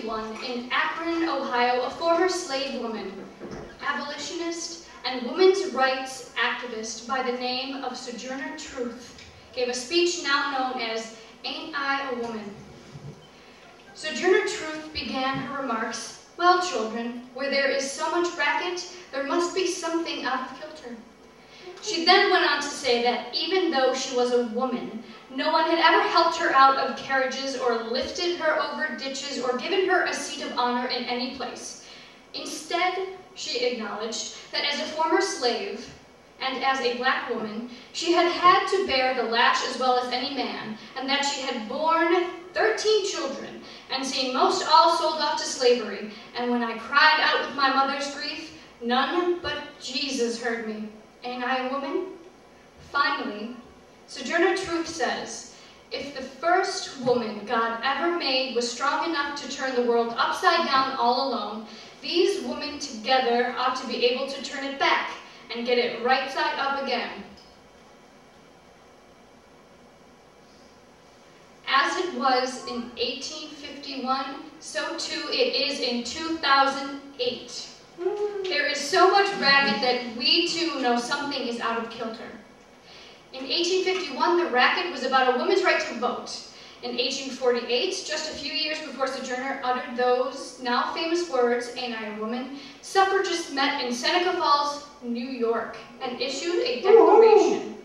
1851, in Akron, Ohio, a former slave woman, abolitionist, and women's rights activist by the name of Sojourner Truth gave a speech now known as "Ain't I a Woman?" Sojourner Truth began her remarks, "Well, children, where there is so much racket, there must be something out of kilter." She then went on to say that even though she was a woman, no one had ever helped her out of carriages or lifted her over ditches or given her a seat of honor in any place. Instead, she acknowledged that as a former slave and as a black woman, she had had to bear the lash as well as any man, and that she had borne 13 children and seen most all sold off to slavery. And when I cried out with my mother's grief, none but Jesus heard me. Ain't I a woman? Finally, Sojourner Truth says, if the first woman God ever made was strong enough to turn the world upside down all alone, these women together ought to be able to turn it back and get it right side up again. As it was in 1851, so too it is in 2008. There is so much racket that we too know something is out of kilter. In 1851, the racket was about a woman's right to vote. In 1848, just a few years before Sojourner uttered those now famous words, "Ain't I a woman?" suffragists met in Seneca Falls, New York, and issued a declaration.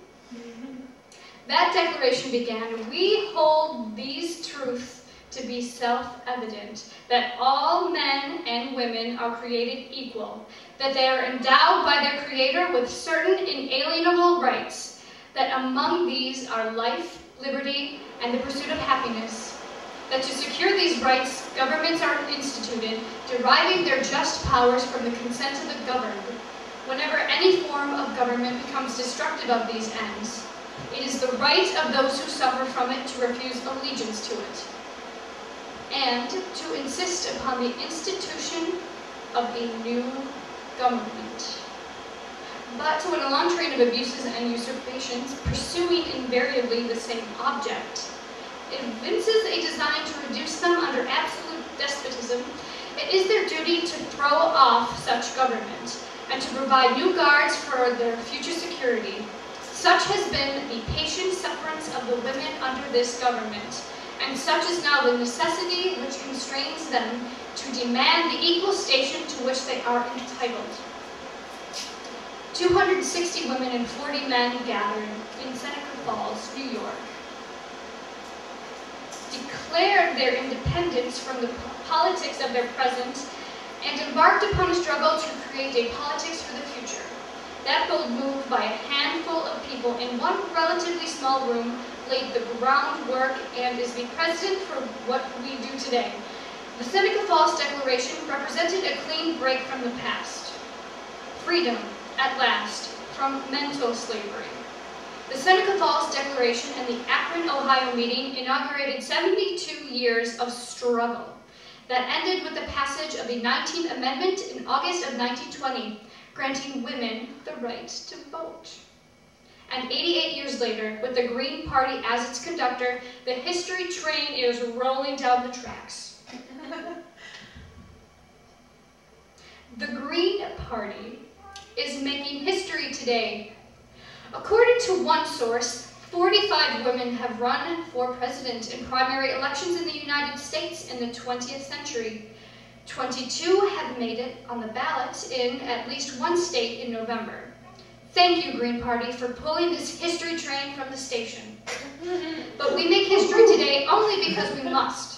That declaration began, "We hold these truths to be self-evident, that all men and women are created equal, that they are endowed by their Creator with certain inalienable rights, that among these are life, liberty, and the pursuit of happiness, that to secure these rights, governments are instituted, deriving their just powers from the consent of the governed. Whenever any form of government becomes destructive of these ends, it is the right of those who suffer from it to refuse allegiance to it, and to insist upon the institution of a new government." But when a long train of abuses and usurpations, pursuing invariably the same object, evinces a design to reduce them under absolute despotism, it is their duty to throw off such government and to provide new guards for their future security. Such has been the patient sufferance of the women under this government, and such is now the necessity which constrains them to demand the equal station to which they are entitled. 260 women and 40 men gathered in Seneca Falls, New York, declared their independence from the politics of their present, and embarked upon a struggle to create a politics for the future. That bold move by a handful of people in one relatively small room laid the groundwork and is the precedent for what we do today. The Seneca Falls Declaration represented a clean break from the past. Freedom, at last, from mental slavery. The Seneca Falls Declaration and the Akron, Ohio meeting inaugurated 72 years of struggle that ended with the passage of the 19th Amendment in August of 1920, granting women the right to vote. And 88 years later, with the Green Party as its conductor, the history train is rolling down the tracks. The Green Party is making history today. According to one source, 45 women have run for president in primary elections in the United States in the 20th century. 22 have made it on the ballot in at least one state in November. Thank you, Green Party, for pulling this history train from the station. But we make history today only because we must.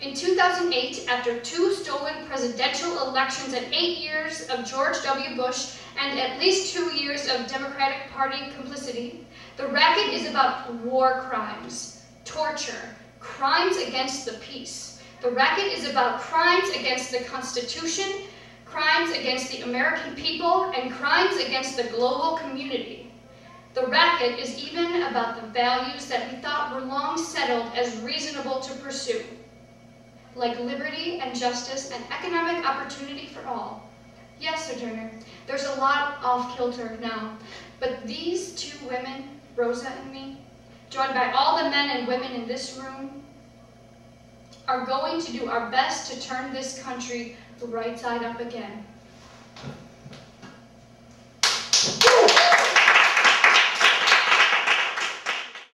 In 2008, after 2 stolen presidential elections and 8 years of George W. Bush and at least 2 years of Democratic Party complicity, the racket is about war crimes, torture, crimes against the peace. The racket is about crimes against the Constitution, crimes against the American people, and crimes against the global community. The racket is even about the values that we thought were long settled as reasonable to pursue, like liberty and justice and economic opportunity for all. Yes, Sojourner, there's a lot off kilter now, but these 2 women, Rosa and me, joined by all the men and women in this room, are going to do our best to turn this country right side up again.